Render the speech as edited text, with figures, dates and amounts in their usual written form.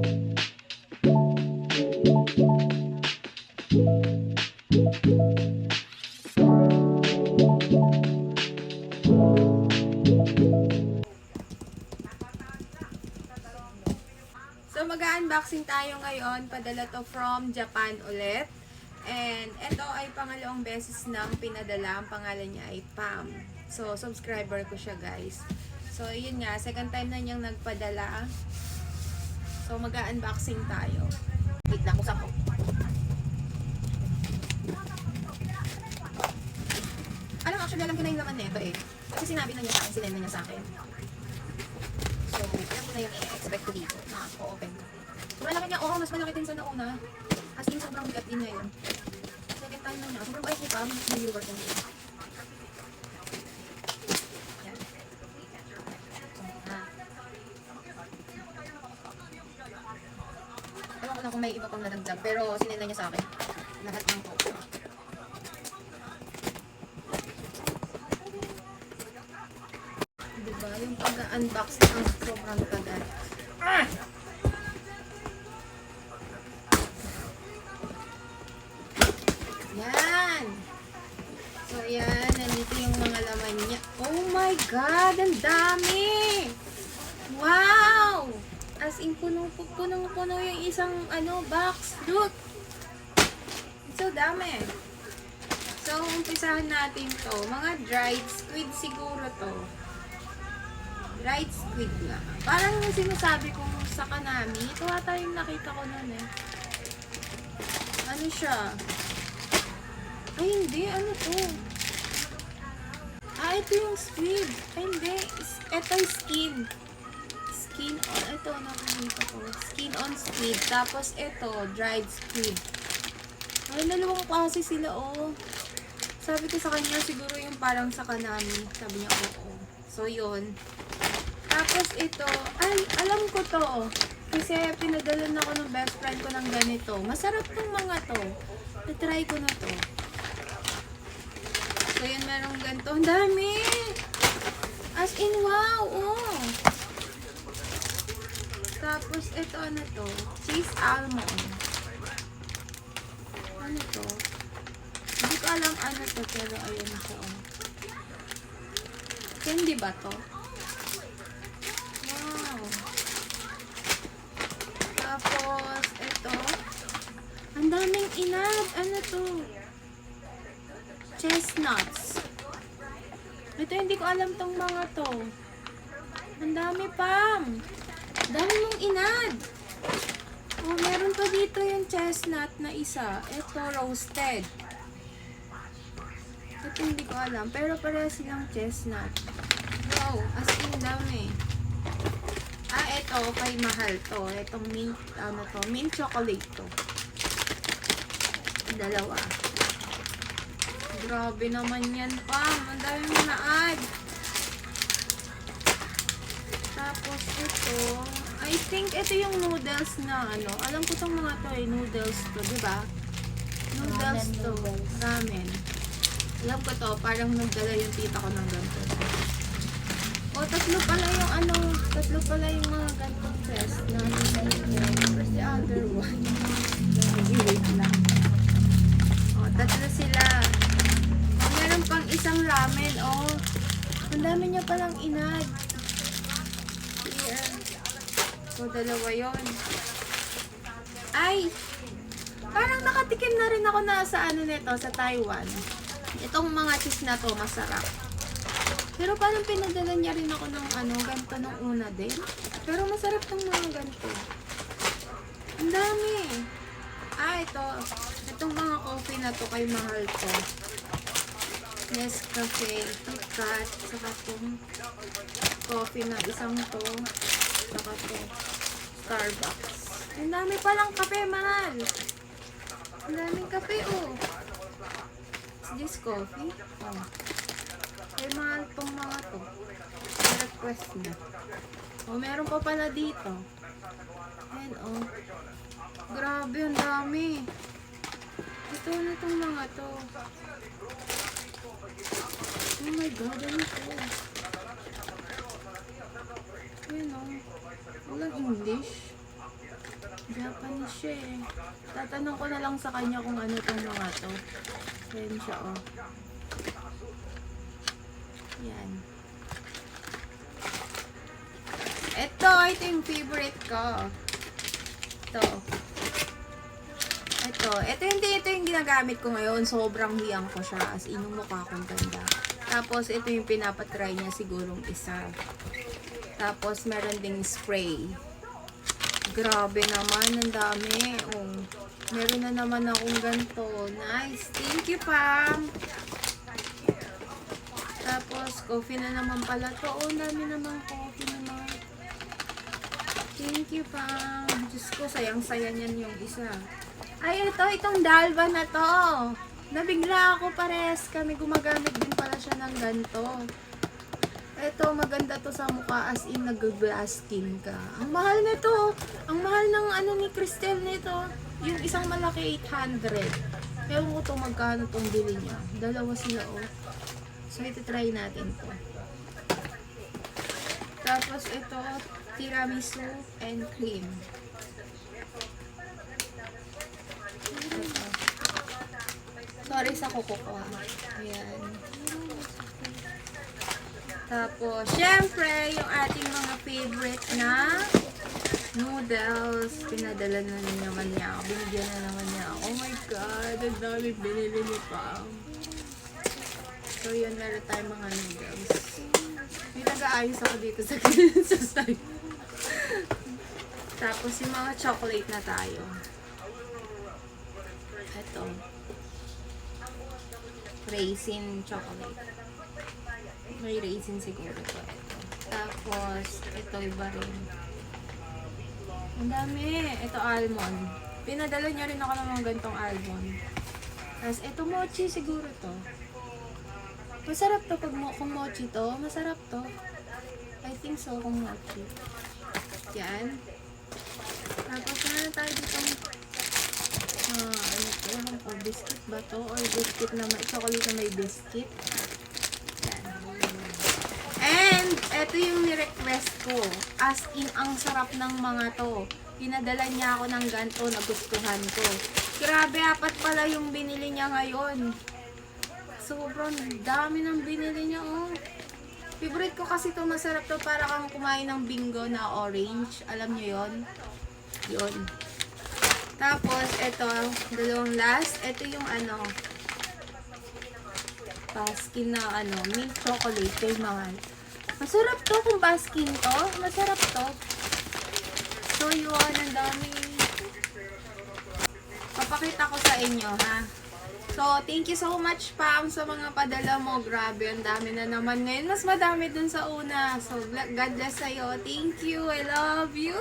So, mag-unboxing tayo ngayon. Padala to from Japan ulit. And ito ay pangalawang beses nang pinadala. Ang pangalan niya ay Pam. So, subscriber ko siya, guys. So, yun nga. Second time na niyang nagpadala. So, mag-unboxing tayo. Wait lang, kusap ko. Actually, alam ko na yung laman nito eh. Kasi sinabi na niya sa akin, sinend na niya sa akin. So, alam ko na yung i-expect ko dito. Open ko. Malaki niya, mas malaki din sa nauna. As in, sobrang bigat din ngayon. Second time na niya. Sobrang bait niya pa, mas nag-reward na niya. Yan. Ewan ko na kung may iba pang nadagdag, pero sinend na niya sa akin. Lahat ng ko. Diba? Yung pag-unbox ang sobrang tagal. Yan. So, yan. Nandito yung mga laman niya. Oh my God! Ang dami! Wow! As in, punong-puno yung isang box. Look! So, dami. So, umpisahan natin to. Mga dried squid siguro to. Dried squid nga. Parang yung sinasabi kong sa Kanami. Ito ata yung nakita ko nun eh. Ano siya? Ay, hindi. Ano to? Ito yung squid. Ay, hindi. Ito yung skin. Skin on. Ito, nakikita ko. Skin on squid. Tapos, ito, dried squid. Ay, dalawang klase sila, oh. Sabi ko sa kanya, siguro yung parang sa Kanami. Sabi niya, oo. So, yun. Tapos ito, ay, alam ko to. Kasi pinadalan ako ng best friend ko ng ganito. Masarap tong mga to. Na-try ko na to. So, yun, merong ganito. Ang dami! As in, wow! Oh! Tapos, ito, ano to? Cheese almond. Ano to? Hindi ko alam ano to, pero ayun siya, oh. Candy ba to? Tapos, ito. Ang daming inad. Ano to? Chestnuts. Ito, hindi ko alam tong mga to. Ang dami, Pam. Ang dami mong inad. Oh, meron pa dito yung chestnut na isa. Ito, roasted. Ito, hindi ko alam. Pero pareha silang chestnut. Wow, as in dami. Ito, kay mahal to. Itong mint, mint chocolate to. Dalawa. Grabe naman yan, Pam. Ang dami mo na-add. Tapos ito, I think ito yung noodles na alam ko tong mga to noodles to, diba? Noodles to. Ramen. Alam ko to, parang nagdala yung tita ko ng ganito. Tatlo pala yung mga gantong test na where's the other one? Wait lang. Tatlo sila. Meron pang isang ramen, ang dami niya palang inad. Here. So, dalawa yon. Ay! Parang nakatikim na rin ako na sa nito, sa Taiwan. Itong mga cheese na to, masarap. Pero parang pinadala niya rin ako ng ganito nung una din. Pero masarap tong mga ganito. Ang dami. Ito. Itong mga coffee na to kay mahal to. Nescafe, KitKat, saka itong coffee na isang to. Saka to. Starbucks. Ang dami palang kape, mahal. Ang daming kape, oh. Is this coffee? Oh. Ay, mahal tong mga to. Request na. Meron pa pala dito. Ayan, grabe, ang dami. Ito na tong mga to. Oh my God, ano to? Ayan, walang English. Japanese siya eh. Tatanong ko na lang sa kanya kung ano tong mga to. Yan siya oh. Yan. Ito yung favorite ko. Ito yung ginagamit ko ngayon. Sobrang hiyang ko siya. As in, yung mukha kong ganda. Tapos, ito yung pinapatry niya sigurong isa. Tapos, meron ding spray. Grabe naman, ang dami. Oh, meron na naman akong ganito. Nice. Thank you, Pam. Tapos, coffee na naman pala to. Oh, dami naman coffee naman. Thank you, Pam. Diyos ko, sayang-saya niyan yung isa. Ay, itong Dalva na to. Nabigla ako, pares kami gumagamit din pala siya ng ganito. Ito, maganda to sa mukha, as in nag-glass skin ka. Ang mahal nito. Ang mahal ng ano ni Cristel nito. Yung isang malaki, 800. Ewan ko to magkano tong bili niya. Dalawa sila, oh. So, ito try natin to. Tapos, ito, tiramisu and cream. Sorry sa kuko ko. Ayan. Tapos, syempre, yung ating mga favorite na noodles. Pinadala na naman niya ako. Binigyan na naman niya ako. Oh my God, ang dami binili ni Pam. So, yun, meron tayong mga noodles. May nag-aayos ako dito sa side. Tapos, yung mga chocolate na tayo. Ito. Raisin chocolate. May raisin siguro ito. Tapos, ito iba rin. Ang dami. Ito almond. Pinadala niya rin ako ng mga gantong almond. Tapos, ito mochi siguro to. Masarap to pag kung mochi to. Masarap to. I think so kung mochi. Yan. Tapos, meron tayo ditong ano to? Biscuit ba to? Or biscuit na may chocolate na may biscuit. Yan. And, eto yung ni-request ko. As in, ang sarap ng mga to. Pinadala niya ako ng ganito, nagustuhan ko. Grabe, 4 pala yung binili niya ngayon. Sobrang dami ng binili niya, oh. Favorite ko kasi to, masarap to, para kang kumain ng bingo na orange. Alam niyo yon? Yun. Tapos, ito, dalawang last. Ito yung ano, baskin na ano, mint chocolate kay mahal. Masarap to kung baskin to. Masarap to. So, yun, ang dami. Papakita ko sa inyo, ha? So, thank you so much, Pam, sa mga padala mo. Grabe, ang dami na naman ngayon. Mas madami dun sa una. So, God bless sa'yo. Thank you. I love you.